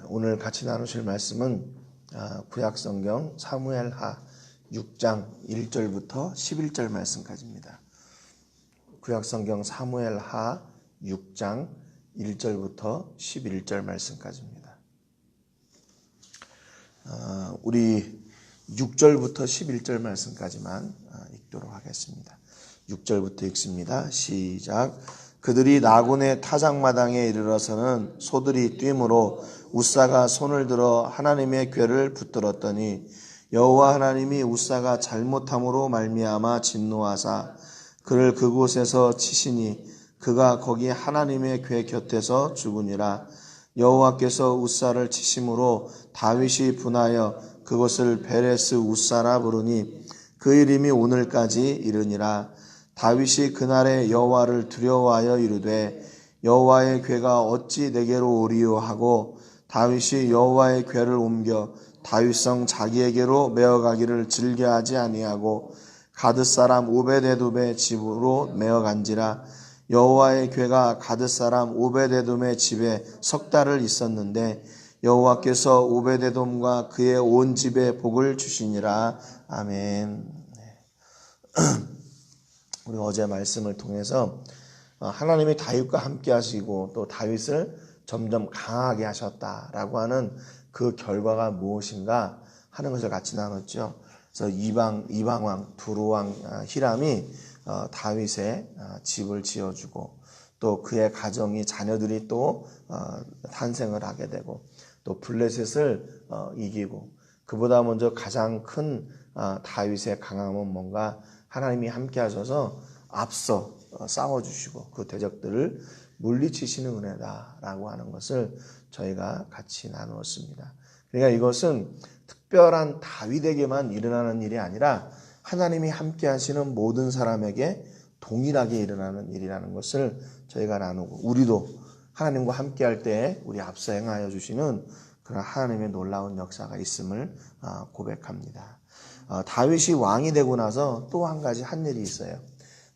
오늘 같이 나누실 말씀은 구약성경 사무엘하 6장 1절부터 11절 말씀까지입니다. 구약성경 사무엘하 6장 1절부터 11절 말씀까지입니다. 우리 6절부터 11절 말씀까지만 읽도록 하겠습니다. 6절부터 읽습니다. 시작. 그들이 나곤의 타작마당에 이르러서는 소들이 뛰므로 웃사가 손을 들어 하나님의 궤를 붙들었더니 여호와 하나님이 웃사가 잘못함으로 말미암아 진노하사 그를 그곳에서 치시니 그가 거기 하나님의 궤 곁에서 죽으니라. 여호와께서 웃사를 치심으로 다윗이 분하여 그것을 베레스 웃사라 부르니 그 이름이 오늘까지 이르니라. 다윗이 그날에 여호와를 두려워하여 이르되 여호와의 궤가 어찌 내게로 오리요 하고 다윗이 여호와의 궤를 옮겨 다윗성 자기에게로 메어가기를 즐겨하지 아니하고 가드 사람 오베데돔의 집으로 메어간지라. 여호와의 궤가 가드 사람 오베데돔의 집에 석 달을 있었는데 여호와께서 오베데돔과 그의 온 집에 복을 주시니라. 아멘. 우리 어제 말씀을 통해서 하나님이 다윗과 함께 하시고 또 다윗을 점점 강하게 하셨다라고 하는 그 결과가 무엇인가 하는 것을 같이 나눴죠. 그래서 이방왕 두루왕 히람이 다윗의 집을 지어주고 또 그의 가정이 자녀들이 또 탄생을 하게 되고 또 블레셋을 이기고 그보다 먼저 가장 큰 다윗의 강함은 뭔가 하나님이 함께 하셔서 앞서 싸워주시고 그 대적들을 물리치시는 은혜다라고 하는 것을 저희가 같이 나누었습니다. 그러니까 이것은 특별한 다윗에게만 일어나는 일이 아니라 하나님이 함께 하시는 모든 사람에게 동일하게 일어나는 일이라는 것을 저희가 나누고 우리도 하나님과 함께 할 때에 우리 앞서 행하여 주시는 그런 하나님의 놀라운 역사가 있음을 고백합니다. 다윗이 왕이 되고 나서 또 한 가지 한 일이 있어요.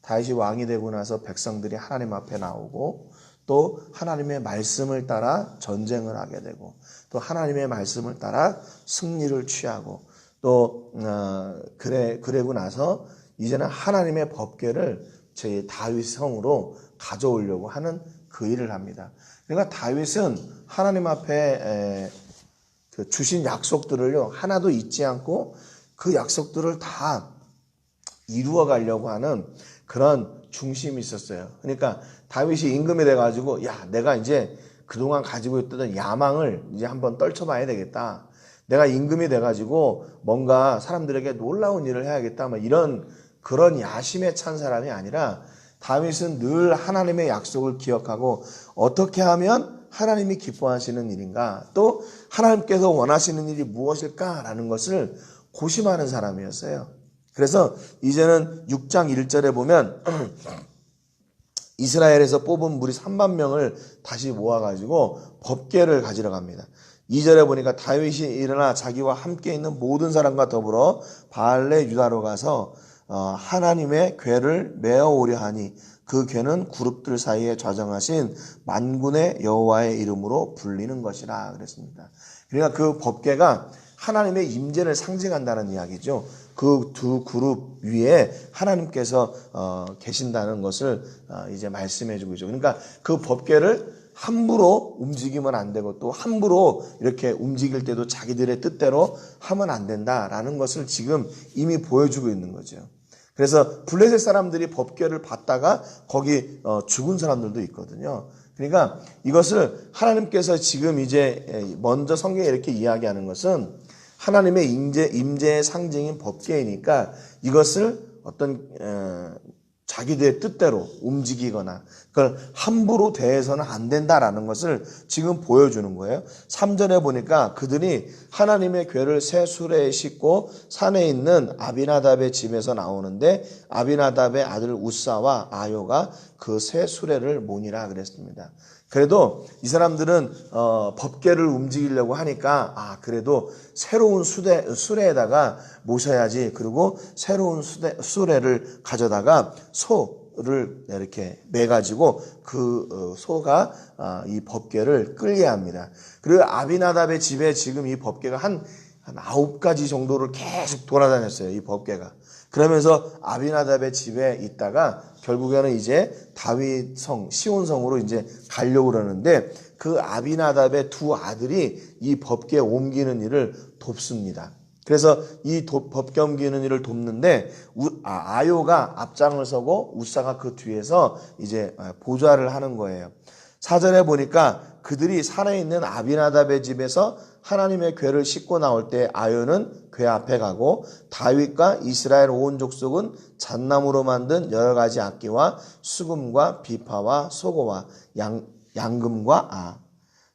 다윗이 왕이 되고 나서 백성들이 하나님 앞에 나오고 또 하나님의 말씀을 따라 전쟁을 하게 되고 또 하나님의 말씀을 따라 승리를 취하고 또 그러고 나서 이제는 하나님의 법궤를 제 다윗 성으로 가져오려고 하는 그 일을 합니다. 그러니까 다윗은 하나님 앞에 주신 약속들을요 하나도 잊지 않고 그 약속들을 다 이루어 가려고 하는 그런 중심이 있었어요. 그러니까 다윗이 임금이 돼가지고 야 내가 이제 그동안 가지고 있던 야망을 이제 한번 떨쳐봐야 되겠다. 내가 임금이 돼가지고 뭔가 사람들에게 놀라운 일을 해야겠다. 뭐 이런 그런 야심에 찬 사람이 아니라 다윗은 늘 하나님의 약속을 기억하고 어떻게 하면 하나님이 기뻐하시는 일인가 또 하나님께서 원하시는 일이 무엇일까라는 것을 고심하는 사람이었어요. 그래서 이제는 6장 1절에 보면 이스라엘에서 뽑은 무리 3만 명을 다시 모아가지고 법궤를 가지러 갑니다. 2절에 보니까 다윗이 일어나 자기와 함께 있는 모든 사람과 더불어 바알레 유다로 가서 하나님의 궤를 메어오려 하니 그 궤는 그룹들 사이에 좌정하신 만군의 여호와의 이름으로 불리는 것이라 그랬습니다. 그러니까 그 법궤가 하나님의 임재를 상징한다는 이야기죠. 그 두 그룹 위에 하나님께서 계신다는 것을 이제 말씀해 주고 있죠. 그러니까 그 법궤를 함부로 움직이면 안 되고 또 함부로 이렇게 움직일 때도 자기들의 뜻대로 하면 안 된다라는 것을 지금 이미 보여주고 있는 거죠. 그래서 블레셋 사람들이 법궤를 받다가 거기 죽은 사람들도 있거든요. 그러니까 이것을 하나님께서 지금 이제 먼저 성경에 이렇게 이야기하는 것은 하나님의 임재의 상징인 법궤이니까 이것을 어떤 자기들의 뜻대로 움직이거나 그걸 함부로 대해서는 안 된다라는 것을 지금 보여주는 거예요. 3절에 보니까 그들이 하나님의 궤를 새 수레에 싣고 산에 있는 아비나답의 집에서 나오는데 아비나답의 아들 우사와 아요가 그 새 수레를 모니라 그랬습니다. 그래도 이 사람들은 법궤를 움직이려고 하니까 그래도 새로운 수레에다가 모셔야지. 그리고 새로운 수레를 가져다가 소를 이렇게 매가지고 그 소가 이 법궤를 끌게 합니다. 그리고 아비나답의 집에 지금 이 법궤가 한 9가지 정도를 계속 돌아다녔어요. 이 법궤가. 그러면서 아비나답의 집에 있다가 결국에는 이제 다윗성, 시온성으로 이제 가려고 그러는데 그 아비나답의 두 아들이 이 법궤 옮기는 일을 돕습니다. 그래서 이 법궤 옮기는 일을 돕는데 아요가 앞장을 서고 우사가 그 뒤에서 이제 보좌를 하는 거예요. 4절에 보니까 그들이 산에 있는 아비나답의 집에서 하나님의 궤를 싣고 나올 때 아요는 궤 앞에 가고 다윗과 이스라엘 온 족속은 잣나무로 만든 여러 가지 악기와 수금과 비파와 소고와 양금과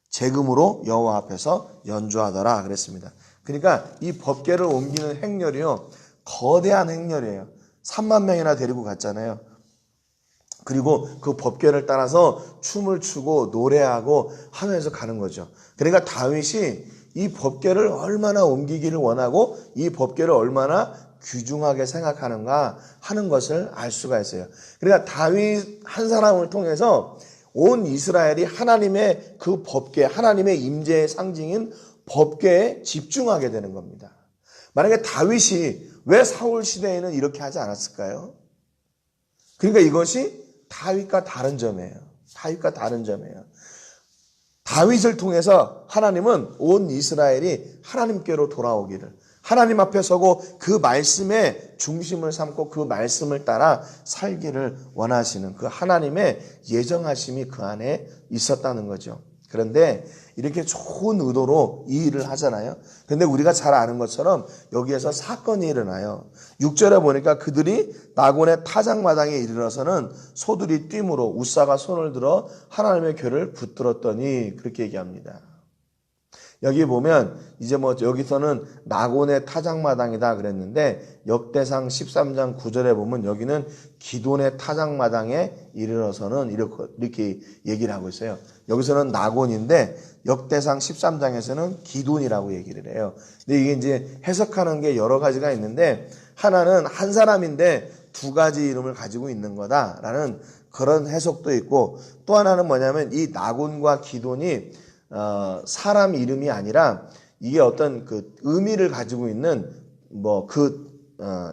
재금으로 여호와 앞에서 연주하더라 그랬습니다. 그러니까 이 법궤를 옮기는 행렬이요, 거대한 행렬이에요. 3만 명이나 데리고 갔잖아요. 그리고 그 법궤를 따라서 춤을 추고 노래하고 하면서 가는 거죠. 그러니까 다윗이 이 법궤를 얼마나 옮기기를 원하고 이 법궤를 얼마나 귀중하게 생각하는가 하는 것을 알 수가 있어요. 그러니까 다윗 한 사람을 통해서 온 이스라엘이 하나님의 그 법궤, 하나님의 임재의 상징인 법궤에 집중하게 되는 겁니다. 만약에 다윗이 왜 사울 시대에는 이렇게 하지 않았을까요? 그러니까 이것이 다윗과 다른 점이에요. 다윗과 다른 점이에요. 다윗을 통해서 하나님은 온 이스라엘이 하나님께로 돌아오기를, 하나님 앞에 서고 그 말씀의 중심을 삼고 그 말씀을 따라 살기를 원하시는 그 하나님의 예정하심이 그 안에 있었다는 거죠. 그런데 이렇게 좋은 의도로 이 일을 하잖아요. 그런데 우리가 잘 아는 것처럼 여기에서 사건이 일어나요. 6절에 보니까 그들이 나곤의 타작마당에 이르러서는 소들이 뛰므로 우사가 손을 들어 하나님의 궤를 붙들었더니 그렇게 얘기합니다. 여기 보면 이제 여기서는 나곤의 타작마당이다 그랬는데 역대상 13장 9절에 보면 여기는 기돈의 타작마당에 이르러서는 이렇게 얘기를 하고 있어요. 여기서는 나곤인데 역대상 13장에서는 기돈이라고 얘기를 해요. 근데 이게 이제 해석하는 게 여러 가지가 있는데 하나는 한 사람인데 두 가지 이름을 가지고 있는 거다라는 그런 해석도 있고, 또 하나는 뭐냐면 이 나곤과 기돈이 사람 이름이 아니라 이게 어떤 그 의미를 가지고 있는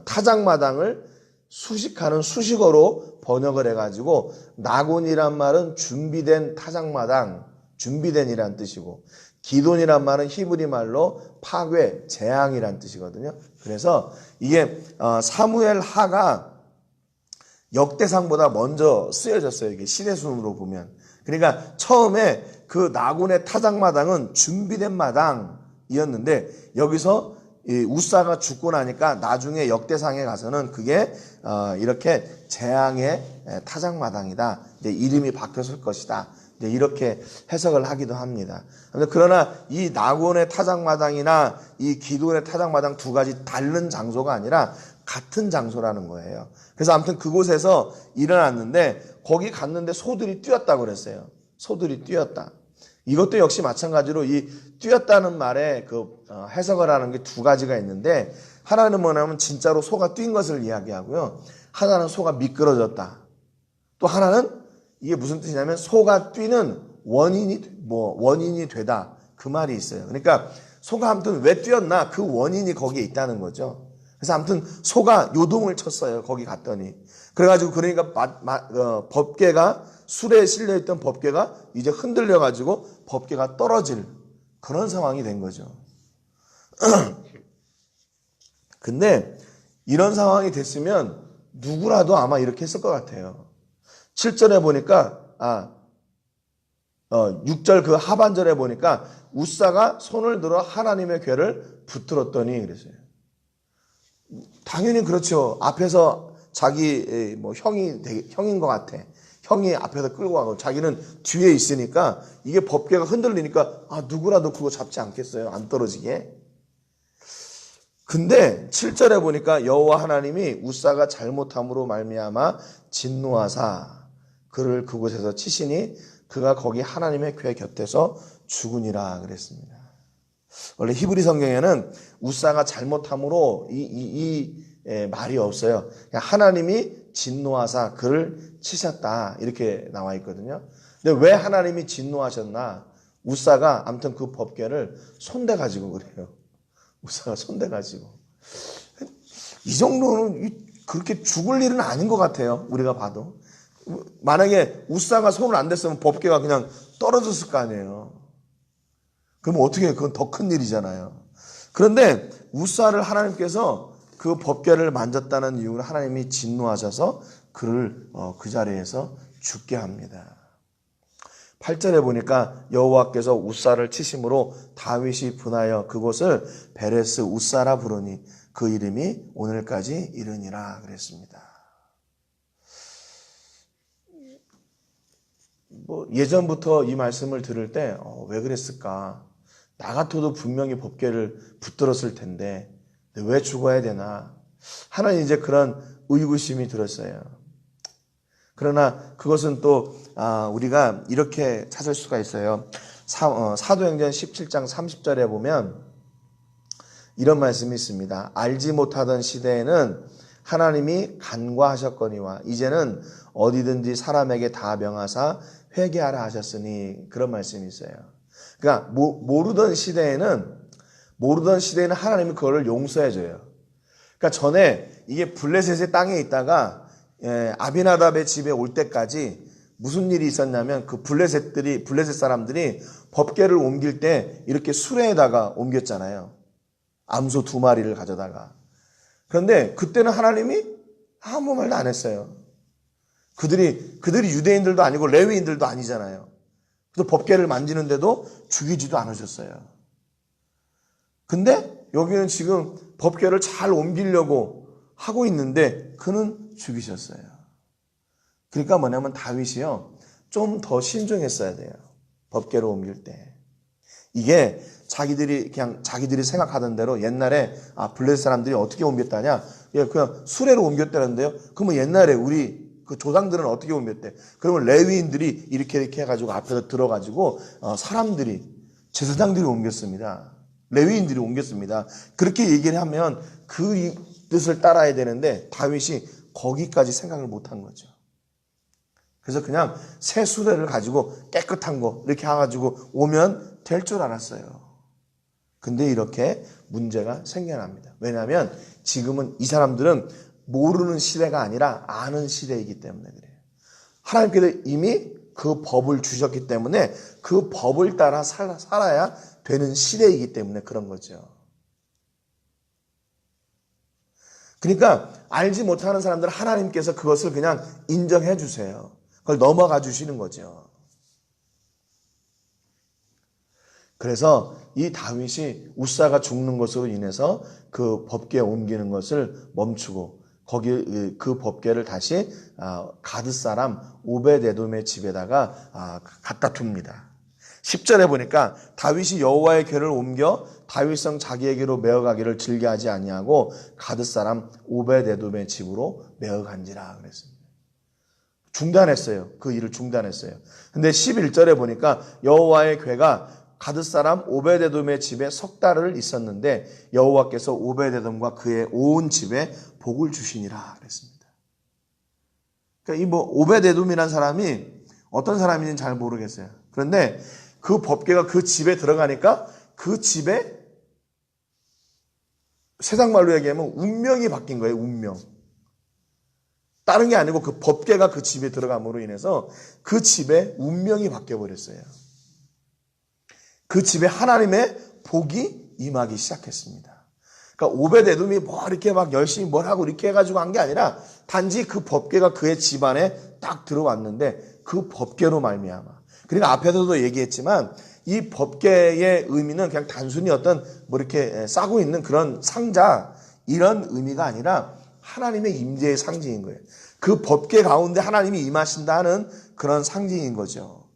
타작마당을 수식하는 수식어로 번역을 해가지고 나곤이란 말은 준비된 타작마당, 준비된이란 뜻이고 기돈이란 말은 히브리 말로 파괴, 재앙이란 뜻이거든요. 그래서 이게 사무엘 하가 역대상보다 먼저 쓰여졌어요. 이게 시대순으로 보면. 그러니까 처음에 그 나곤의 타작마당은 준비된 마당이었는데 여기서 이 우사가 죽고 나니까 나중에 역대상에 가서는 그게 이렇게 재앙의 타작마당이다. 이제 이름이 바뀌었을 것이다. 이제 이렇게 해석을 하기도 합니다. 그러나 이 나곤의 타작마당이나 이 기돈의 타작마당 두 가지 다른 장소가 아니라 같은 장소라는 거예요. 그래서 아무튼 그곳에서 일어났는데 거기 갔는데 소들이 뛰었다고 그랬어요. 소들이 뛰었다. 이것도 역시 마찬가지로 이 뛰었다는 말에 해석을 하는 게 두 가지가 있는데, 하나는 뭐냐면 진짜로 소가 뛴 것을 이야기하고요. 하나는 소가 미끄러졌다. 또 하나는 이게 무슨 뜻이냐면 소가 뛰는 원인이 되다. 그 말이 있어요. 그러니까 소가 아무튼 왜 뛰었나 그 원인이 거기에 있다는 거죠. 그래서 아무튼 소가 요동을 쳤어요. 거기 갔더니. 그래가지고 그러니까 법궤가 술에 실려있던 법궤가 이제 흔들려가지고 법궤가 떨어질 그런 상황이 된 거죠. 근데 이런 상황이 됐으면 누구라도 아마 이렇게 했을 것 같아요. 7절에 보니까 6절 그 하반절에 보니까 우사가 손을 들어 하나님의 궤를 붙들었더니 그랬어요. 당연히 그렇죠. 앞에서 자기 형인 것 같아. 형이 앞에서 끌고 가고 자기는 뒤에 있으니까 이게 법궤가 흔들리니까 누구라도 그거 잡지 않겠어요? 안 떨어지게. 근데 7절에 보니까 여호와 하나님이 우사가 잘못함으로 말미암아 진노하사 그를 그곳에서 치시니 그가 거기 하나님의 궤 곁에서 죽으니라 그랬습니다. 원래 히브리 성경에는 우사가 잘못함으로 이 말이 없어요. 그냥 하나님이 진노하사 그를 치셨다 이렇게 나와 있거든요. 근데 왜 하나님이 진노하셨나? 우사가 아무튼 그 법궤를 손대가지고 그래요. 우사가 손대가지고. 이 정도는 그렇게 죽을 일은 아닌 것 같아요. 우리가 봐도. 만약에 우사가 손을 안 댔으면 법궤가 그냥 떨어졌을 거 아니에요. 그럼 어떻게 해요? 그건 더 큰 일이잖아요. 그런데 우사를 하나님께서 그 법궤를 만졌다는 이유로 하나님이 진노하셔서 그를 그 자리에서 죽게 합니다. 8절에 보니까 여호와께서 우사를 치심으로 다윗이 분하여 그곳을 베레스 우사라 부르니 그 이름이 오늘까지 이르니라 그랬습니다. 예전부터 이 말씀을 들을 때 왜 그랬을까? 나 같아도 분명히 법궤를 붙들었을 텐데 왜 죽어야 되나? 하나는 이제 그런 의구심이 들었어요. 그러나 그것은 또 우리가 이렇게 찾을 수가 있어요. 사도행전 17장 30절에 보면 이런 말씀이 있습니다. 알지 못하던 시대에는 하나님이 간과하셨거니와 이제는 어디든지 사람에게 다 명하사 회개하라 하셨으니 그런 말씀이 있어요. 그러니까 모르던 시대에는 하나님이 그거를 용서해줘요. 그러니까 전에 이게 블레셋의 땅에 있다가 아비나답의 집에 올 때까지 무슨 일이 있었냐면 그 블레셋 사람들이 법궤를 옮길 때 이렇게 수레에다가 옮겼잖아요. 암소 2마리를 가져다가. 그런데 그때는 하나님이 아무 말도 안 했어요. 그들이 유대인들도 아니고 레위인들도 아니잖아요. 그래서 법궤를 만지는데도 죽이지도 않으셨어요. 근데 여기는 지금 법궤를 잘 옮기려고 하고 있는데 그는 죽이셨어요. 그러니까 뭐냐면 다윗이요. 좀 더 신중했어야 돼요. 법궤를 옮길 때. 이게 자기들이 생각하던 대로 옛날에 블레셋 사람들이 어떻게 옮겼다냐? 그냥 수레로 옮겼다는데요. 그러면 옛날에 우리 그 조상들은 어떻게 옮겼대? 그러면 레위인들이 이렇게 해가지고 앞에서 들어가지고 제사장들이 옮겼습니다. 레위인들이 옮겼습니다. 그렇게 얘기를 하면 그 뜻을 따라야 되는데 다윗이 거기까지 생각을 못한 거죠. 그래서 그냥 새 수레를 가지고 깨끗한 거 이렇게 해가지고 오면 될 줄 알았어요. 근데 이렇게 문제가 생겨납니다. 왜냐하면 지금은 이 사람들은 모르는 시대가 아니라 아는 시대이기 때문에 그래요. 하나님께서 이미 그 법을 주셨기 때문에 그 법을 따라 살아야 되는 시대이기 때문에 그런 거죠. 그러니까 알지 못하는 사람들은 하나님께서 그것을 그냥 인정해 주세요. 그걸 넘어가 주시는 거죠. 그래서 이 다윗이 우사가 죽는 것으로 인해서 그 법궤에 옮기는 것을 멈추고 거기 그 법궤를 다시 가드 사람 오벳에돔의 집에다가 갖다 둡니다. 10절에 보니까 다윗이 여호와의 궤를 옮겨 다윗성 자기에게로 메어가기를 즐겨하지 아니하고 가드 사람 오벳에돔의 집으로 메어간지라 그랬습니다. 중단했어요. 그 일을 중단했어요. 근데 11절에 보니까 여호와의 궤가 가드 사람 오벳에돔의 집에 석 달을 있었는데 여호와께서 오벳에돔과 그의 온 집에 복을 주시니라 그랬습니다. 그러니까 이 오벳에돔이라는 사람이 어떤 사람인지는 잘 모르겠어요. 그런데 그 법궤가 그 집에 들어가니까 그 집에 세상 말로 얘기하면 운명이 바뀐 거예요. 운명. 다른 게 아니고 그 법궤가 그 집에 들어감으로 인해서 그 집에 운명이 바뀌어 버렸어요. 그 집에 하나님의 복이 임하기 시작했습니다. 그러니까 오벳에돔이 이렇게 막 열심히 뭘 하고 이렇게 해가지고 한 게 아니라 단지 그 법궤가 그의 집안에 딱 들어왔는데 그 법궤로 말미암아. 그러니까 앞에서도 얘기했지만 이 법궤의 의미는 그냥 단순히 어떤 이렇게 싸고 있는 그런 상자 이런 의미가 아니라 하나님의 임재의 상징인 거예요. 그 법궤 가운데 하나님이 임하신다 하는 그런 상징인 거죠.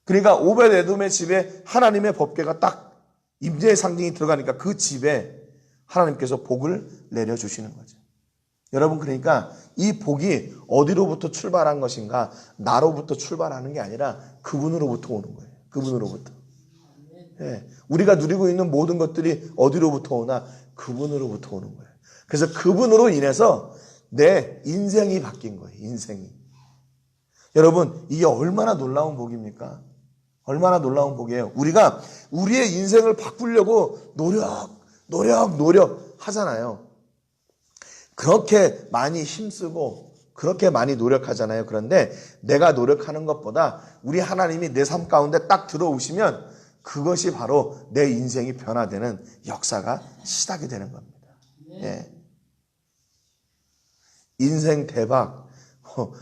그러니까 오벳에돔의 집에 하나님의 법궤가 딱 임재의 상징이 들어가니까 그 집에 하나님께서 복을 내려주시는 거죠. 여러분 그러니까 이 복이 어디로부터 출발한 것인가? 나로부터 출발하는 게 아니라 그분으로부터 오는 거예요. 그분으로부터. 예, 우리가 누리고 있는 모든 것들이 어디로부터 오나? 그분으로부터 오는 거예요. 그래서 그분으로 인해서 내 인생이 바뀐 거예요. 인생이. 여러분, 이게 얼마나 놀라운 복입니까? 얼마나 놀라운 복이에요. 우리가 우리의 인생을 바꾸려고 노력 하잖아요. 그렇게 많이 힘쓰고 그렇게 많이 노력하잖아요. 그런데 내가 노력하는 것보다 우리 하나님이 내 삶 가운데 딱 들어오시면 그것이 바로 내 인생이 변화되는 역사가 시작이 되는 겁니다. 예. 인생 대박,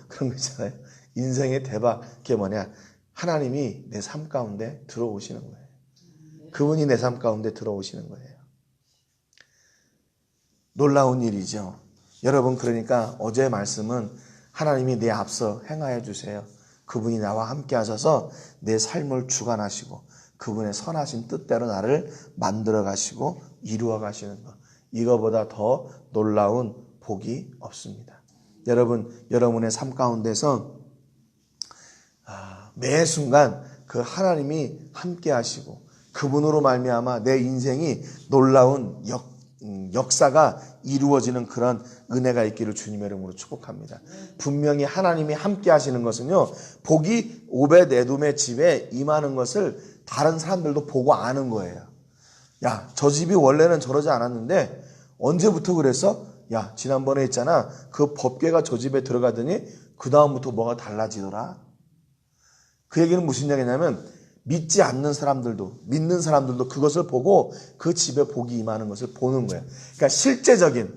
그런 거 있잖아요. 인생의 대박, 그게 뭐냐? 하나님이 내 삶 가운데 들어오시는 거예요. 그분이 내 삶 가운데 들어오시는 거예요. 놀라운 일이죠. 여러분, 그러니까 어제의 말씀은 하나님이 내 앞서 행하여 주세요. 그분이 나와 함께 하셔서 내 삶을 주관하시고 그분의 선하신 뜻대로 나를 만들어 가시고 이루어 가시는 것. 이거보다 더 놀라운 복이 없습니다. 여러분, 여러분의 삶 가운데서 매 순간 그 하나님이 함께 하시고 그분으로 말미암아 내 인생이 놀라운 역사가 이루어지는 그런 은혜가 있기를 주님의 이름으로 축복합니다. 분명히 하나님이 함께 하시는 것은요, 복이 오벳 에돔의 집에 임하는 것을 다른 사람들도 보고 아는 거예요. 야, 저 집이 원래는 저러지 않았는데 언제부터 그랬어? 야, 지난번에 있잖아, 그 법궤가 저 집에 들어가더니 그 다음부터 뭐가 달라지더라. 그 얘기는 무슨 얘기냐면 믿지 않는 사람들도, 믿는 사람들도 그것을 보고 그 집에 복이 임하는 것을 보는 거예요. 그러니까 실제적인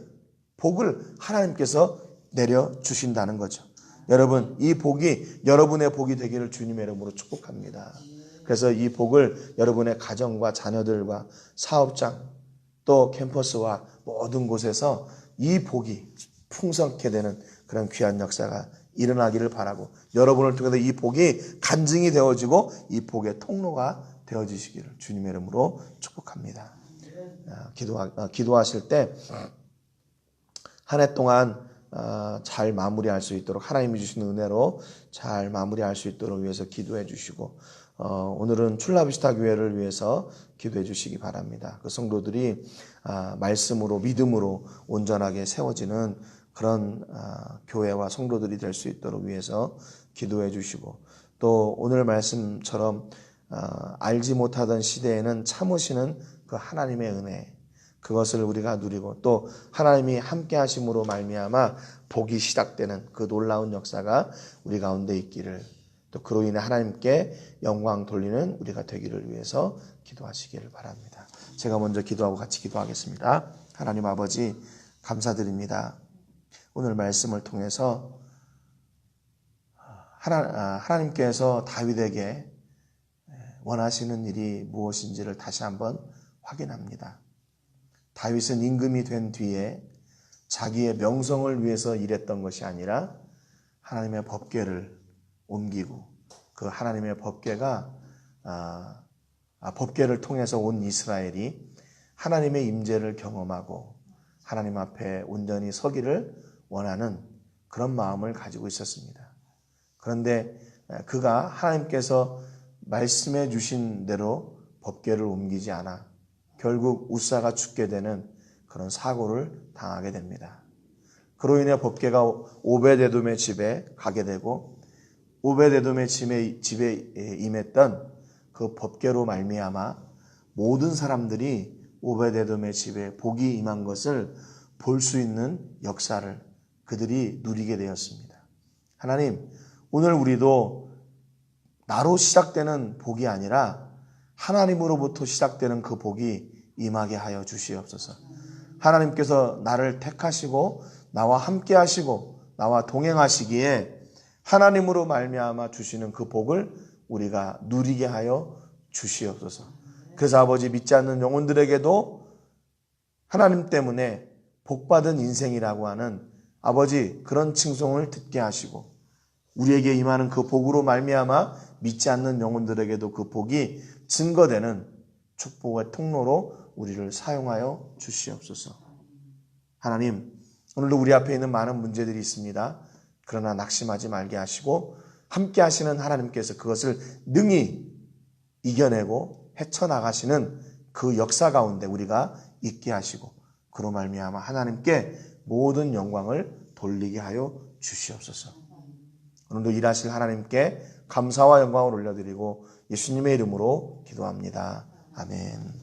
복을 하나님께서 내려주신다는 거죠. 여러분, 이 복이 여러분의 복이 되기를 주님의 이름으로 축복합니다. 그래서 이 복을 여러분의 가정과 자녀들과 사업장 또 캠퍼스와 모든 곳에서 이 복이 풍성케 되는 그런 귀한 역사가 일어나기를 바라고, 여러분을 통해서 이 복이 간증이 되어지고 이 복의 통로가 되어지시기를 주님의 이름으로 축복합니다. 기도하실 때 한 해 동안 잘 마무리할 수 있도록, 하나님이 주시는 은혜로 잘 마무리할 수 있도록 위해서 기도해 주시고, 오늘은 출라비스타 교회를 위해서 기도해 주시기 바랍니다. 그 성도들이 말씀으로, 믿음으로 온전하게 세워지는 그런 교회와 성도들이 될 수 있도록 위해서 기도해 주시고, 또 오늘 말씀처럼 알지 못하던 시대에는 참으시는 그 하나님의 은혜, 그것을 우리가 누리고 또 하나님이 함께 하심으로 말미암아 복이 시작되는 그 놀라운 역사가 우리 가운데 있기를, 또 그로 인해 하나님께 영광 돌리는 우리가 되기를 위해서 기도하시기를 바랍니다. 제가 먼저 기도하고 같이 기도하겠습니다. 하나님 아버지, 감사드립니다. 오늘 말씀을 통해서 하나님께서 다윗에게 원하시는 일이 무엇인지를 다시 한번 확인합니다. 다윗은 임금이 된 뒤에 자기의 명성을 위해서 일했던 것이 아니라 하나님의 법궤를 옮기고, 그 하나님의 법궤를 통해서 온 이스라엘이 하나님의 임재를 경험하고 하나님 앞에 온전히 서기를 원하는 그런 마음을 가지고 있었습니다. 그런데 그가 하나님께서 말씀해 주신 대로 법궤를 옮기지 않아 결국 우사가 죽게 되는 그런 사고를 당하게 됩니다. 그로 인해 법궤가 오벳 에돔의 집에 가게 되고, 오벳 에돔의 집에 임했던 그 법궤로 말미암아 모든 사람들이 오벳 에돔의 집에 복이 임한 것을 볼 수 있는 역사를 그들이 누리게 되었습니다. 하나님, 오늘 우리도 나로 시작되는 복이 아니라 하나님으로부터 시작되는 그 복이 임하게 하여 주시옵소서. 하나님께서 나를 택하시고 나와 함께 하시고 나와 동행하시기에 하나님으로 말미암아 주시는 그 복을 우리가 누리게 하여 주시옵소서. 그래서 아버지, 믿지 않는 영혼들에게도 하나님 때문에 복받은 인생이라고 하는 아버지 그런 칭송을 듣게 하시고, 우리에게 임하는 그 복으로 말미암아 믿지 않는 영혼들에게도 그 복이 증거되는 축복의 통로로 우리를 사용하여 주시옵소서. 하나님, 오늘도 우리 앞에 있는 많은 문제들이 있습니다. 그러나 낙심하지 말게 하시고 함께 하시는 하나님께서 그것을 능히 이겨내고 헤쳐나가시는 그 역사 가운데 우리가 있게 하시고, 그로 말미암아 하나님께 모든 영광을 돌리게 하여 주시옵소서. 오늘도 일하실 하나님께 감사와 영광을 올려드리고 예수님의 이름으로 기도합니다. 아멘.